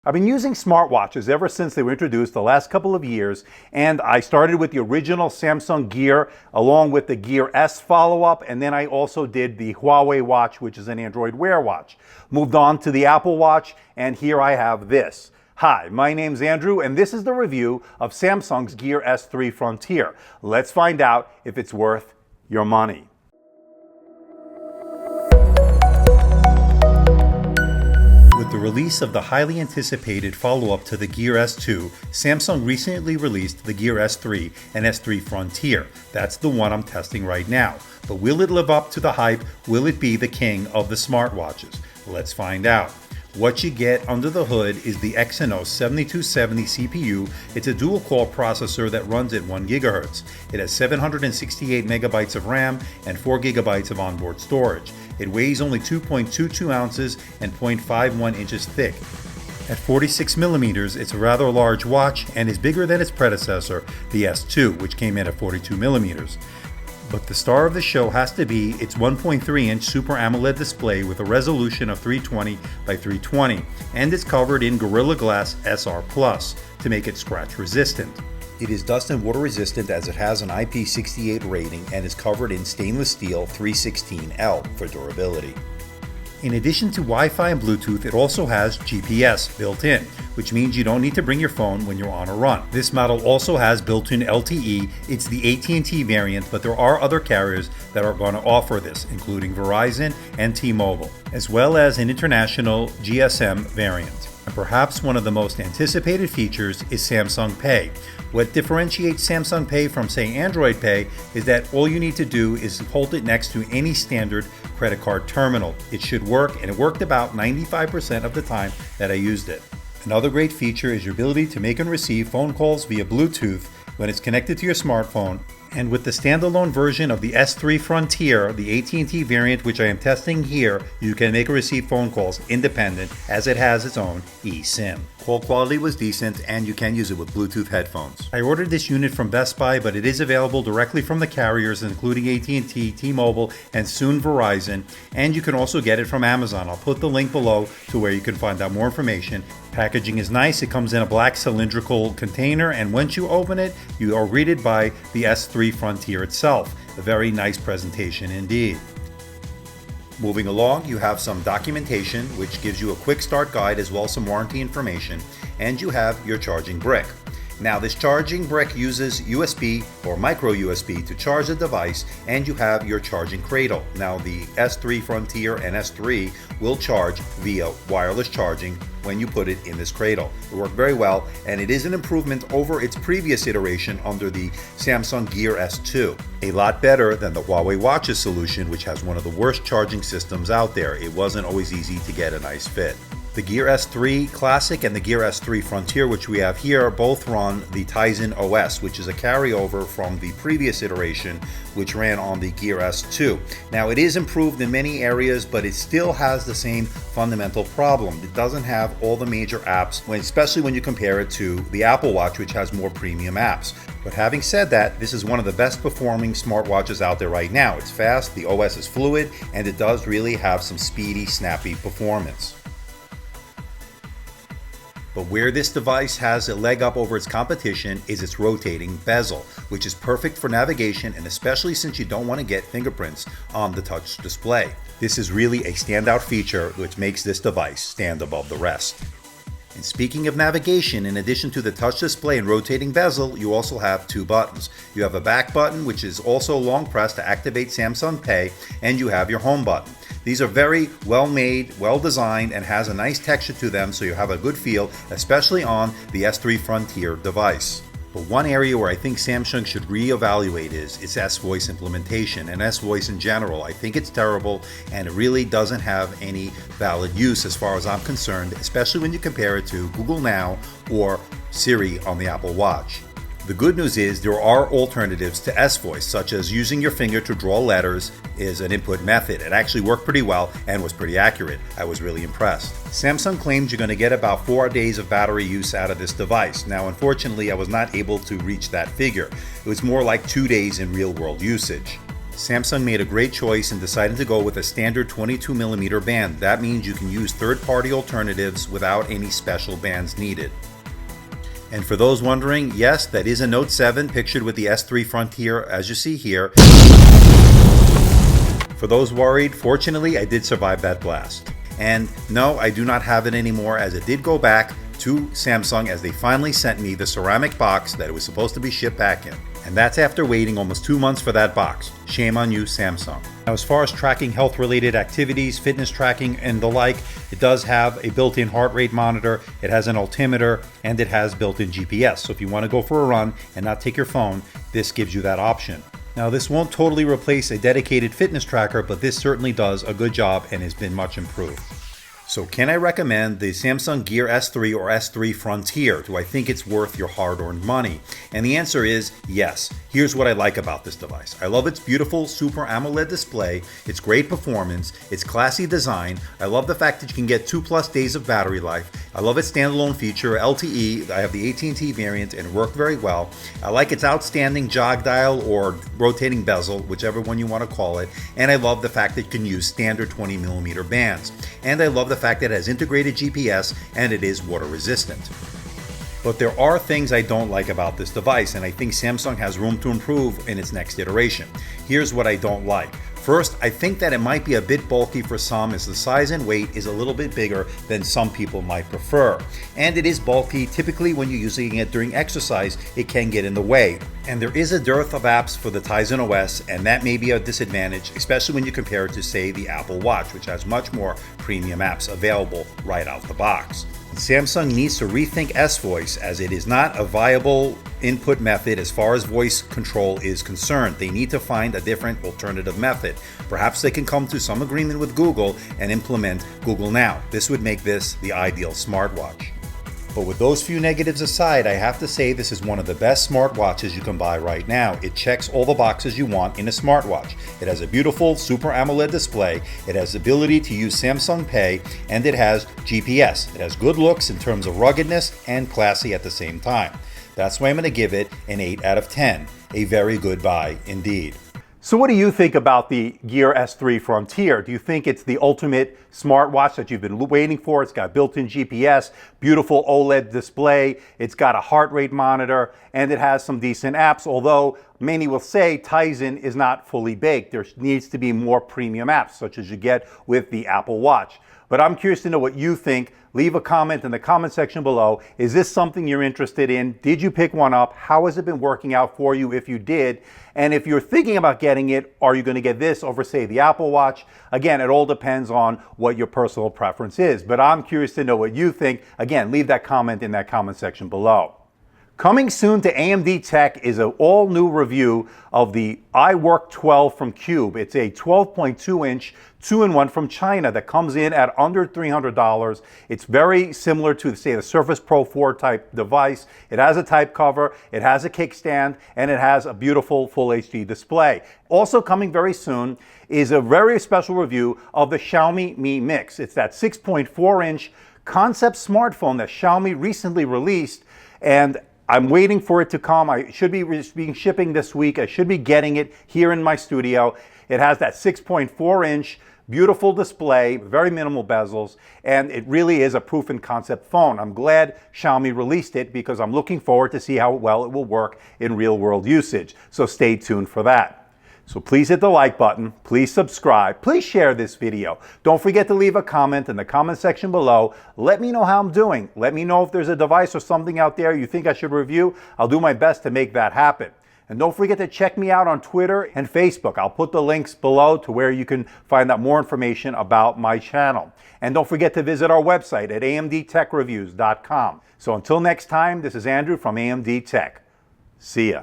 I've been using smartwatches ever since they were introduced the last couple of years, and I started with the original Samsung Gear along with the Gear S follow-up, and then I also did the Huawei Watch, which is an Android Wear watch. Moved on to the Apple Watch, and here I have this. Hi, my name's Andrew, and this is the review of Samsung's Gear S3 Frontier. Let's find out if it's worth your money. With the release of the highly anticipated follow-up to the Gear S2, Samsung recently released the Gear S3 and S3 Frontier. That's the one I'm testing right now. But will it live up to the hype? Will it be the king of the smartwatches? Let's find out. What you get under the hood is the Exynos 7270 CPU. It's a dual-core processor that runs at 1 GHz. It has 768 megabytes of RAM and 4 gigabytes of onboard storage. It weighs only 2.22 ounces and 0.51 inches thick. At 46 millimeters, it's a rather large watch and is bigger than its predecessor, the S2, which came in at 42 millimeters. But the star of the show has to be its 1.3-inch Super AMOLED display with a resolution of 320 by 320, and it's covered in Gorilla Glass SR Plus to make it scratch resistant. It is dust and water resistant as it has an IP68 rating and is covered in stainless steel 316L for durability. In addition to Wi-Fi and Bluetooth, it also has GPS built in, which means you don't need to bring your phone when you're on a run. This model also has built-in LTE. It's the AT&T variant, but there are other carriers that are going to offer this, including Verizon and T-Mobile, as well as an international GSM variant. And perhaps one of the most anticipated features is Samsung Pay. What differentiates Samsung Pay from, say, Android Pay is that all you need to do is hold it next to any standard credit card terminal. It should work, and it worked about 95% of the time that I used it. Another great feature is your ability to make and receive phone calls via Bluetooth when it's connected to your smartphone. And with the standalone version of the S3 Frontier, the AT&T variant which I am testing here, you can make and receive phone calls independent as it has its own eSIM. Call quality was decent and you can use it with Bluetooth headphones. I ordered this unit from Best Buy, but it is available directly from the carriers including AT&T, T-Mobile, and soon Verizon, and you can also get it from Amazon. I'll put the link below to where you can find out more information. Packaging is nice. It comes in a black cylindrical container, and once you open it, you are greeted by the S3 Frontier itself. A very nice presentation indeed. Moving along, you have some documentation which gives you a quick start guide as well as some warranty information, and you have your charging brick. Now this charging brick uses USB or micro USB to charge the device, and you have your charging cradle. Now the S3 Frontier and S3 will charge via wireless charging when you put it in this cradle. It worked very well, and it is an improvement over its previous iteration under the Samsung Gear S2. A lot better than the Huawei Watches solution, which has one of the worst charging systems out there. It wasn't always easy to get a nice fit. The Gear S3 Classic and the Gear S3 Frontier, which we have here, both run the Tizen OS, which is a carryover from the previous iteration, which ran on the Gear S2. Now, it is improved in many areas, but it still has the same fundamental problem. It doesn't have all the major apps, especially when you compare it to the Apple Watch, which has more premium apps. But having said that, this is one of the best performing smartwatches out there right now. It's fast, the OS is fluid, and it does really have some speedy, snappy performance. But where this device has a leg up over its competition is its rotating bezel, which is perfect for navigation, and especially since you don't want to get fingerprints on the touch display. This is really a standout feature which makes this device stand above the rest. And speaking of navigation, in addition to the touch display and rotating bezel, you also have two buttons. You have a back button, which is also long press to activate Samsung Pay, and you have your home button. These are very well made, well designed, and has a nice texture to them, so you have a good feel, especially on the S3 Frontier device. But one area where I think Samsung should reevaluate is its S-Voice implementation and S-Voice in general. I think it's terrible, and it really doesn't have any valid use as far as I'm concerned, especially when you compare it to Google Now or Siri on the Apple Watch. The good news is there are alternatives to S-Voice, such as using your finger to draw letters is an input method. It actually worked pretty well and was pretty accurate. I was really impressed. Samsung claims you're going to get about 4 days of battery use out of this device. Now, unfortunately, I was not able to reach that figure. It was more like 2 days in real-world usage. Samsung made a great choice in deciding to go with a standard 22mm band. That means you can use third-party alternatives without any special bands needed. And for those wondering, yes, that is a Note 7 pictured with the S3 Frontier as you see here. For those worried, fortunately I did survive that blast. And no, I do not have it anymore, as it did go back to Samsung as they finally sent me the ceramic box that it was supposed to be shipped back in. And that's after waiting almost 2 months for that box. Shame on you, Samsung. Now, as far as tracking health-related activities, fitness tracking, and the like, it does have a built-in heart rate monitor, it has an altimeter, and it has built-in GPS. So if you want to go for a run and not take your phone, this gives you that option. Now, this won't totally replace a dedicated fitness tracker, but this certainly does a good job and has been much improved. So can I recommend the Samsung Gear S3 or S3 Frontier? Do I think it's worth your hard-earned money? And the answer is yes. Here's what I like about this device. I love its beautiful Super AMOLED display, its great performance, its classy design. I love the fact that you can get 2+ days of battery life. I love its standalone feature, LTE. I have the AT&T variant and it worked very well. I like its outstanding Jog Dial or rotating bezel, whichever one you want to call it. And I love the fact that you can use standard 20mm bands. And I love the fact that it has integrated GPS and it is water resistant. But there are things I don't like about this device, and I think Samsung has room to improve in its next iteration. Here's what I don't like. First, I think that it might be a bit bulky for some, as the size and weight is a little bit bigger than some people might prefer. And it is bulky. Typically when you're using it during exercise, it can get in the way. And there is a dearth of apps for the Tizen OS, and that may be a disadvantage, especially when you compare it to, say, the Apple Watch, which has much more premium apps available right out the box. Samsung needs to rethink S-Voice, as it is not a viable input method as far as voice control is concerned. They need to find a different alternative method. Perhaps they can come to some agreement with Google and implement Google Now. This would make this the ideal smartwatch. But with those few negatives aside, I have to say this is one of the best smartwatches you can buy right now. It checks all the boxes you want in a smartwatch. It has a beautiful Super AMOLED display, it has the ability to use Samsung Pay, and it has GPS. It has good looks in terms of ruggedness and classy at the same time. That's why I'm going to give it an 8 out of 10. A very good buy indeed. So what do you think about the Gear S3 Frontier? Do you think it's the ultimate smartwatch that you've been waiting for? It's got built-in GPS, beautiful OLED display, it's got a heart rate monitor, and it has some decent apps, although many will say Tizen is not fully baked. There needs to be more premium apps, such as you get with the Apple Watch. But I'm curious to know what you think. Leave a comment in the comment section below. Is this something you're interested in? Did you pick one up? How has it been working out for you if you did? And if you're thinking about getting it, are you going to get this over, say, the Apple Watch? Again, it all depends on what your personal preference is. But I'm curious to know what you think. Again, leave that comment in that comment section below. Coming soon to AMD Tech is an all-new review of the iWork 12 from Cube. It's a 12.2-inch 2-in-1 from China that comes in at under $300. It's very similar to, say, the Surface Pro 4 type device. It has a type cover, it has a kickstand, and it has a beautiful full HD display. Also coming very soon is a very special review of the Xiaomi Mi Mix. It's that 6.4-inch concept smartphone that Xiaomi recently released, and I'm waiting for it to come. I should be shipping this week. I should be getting it here in my studio. It has that 6.4-inch beautiful display, very minimal bezels, and it really is a proof in concept phone. I'm glad Xiaomi released it because I'm looking forward to see how well it will work in real world usage. So stay tuned for that. So please hit the like button, please subscribe, please share this video. Don't forget to leave a comment in the comment section below. Let me know how I'm doing. Let me know if there's a device or something out there you think I should review. I'll do my best to make that happen. And don't forget to check me out on Twitter and Facebook. I'll put the links below to where you can find out more information about my channel. And don't forget to visit our website at amdtechreviews.com. So until next time, this is Andrew from AMD Tech. See ya.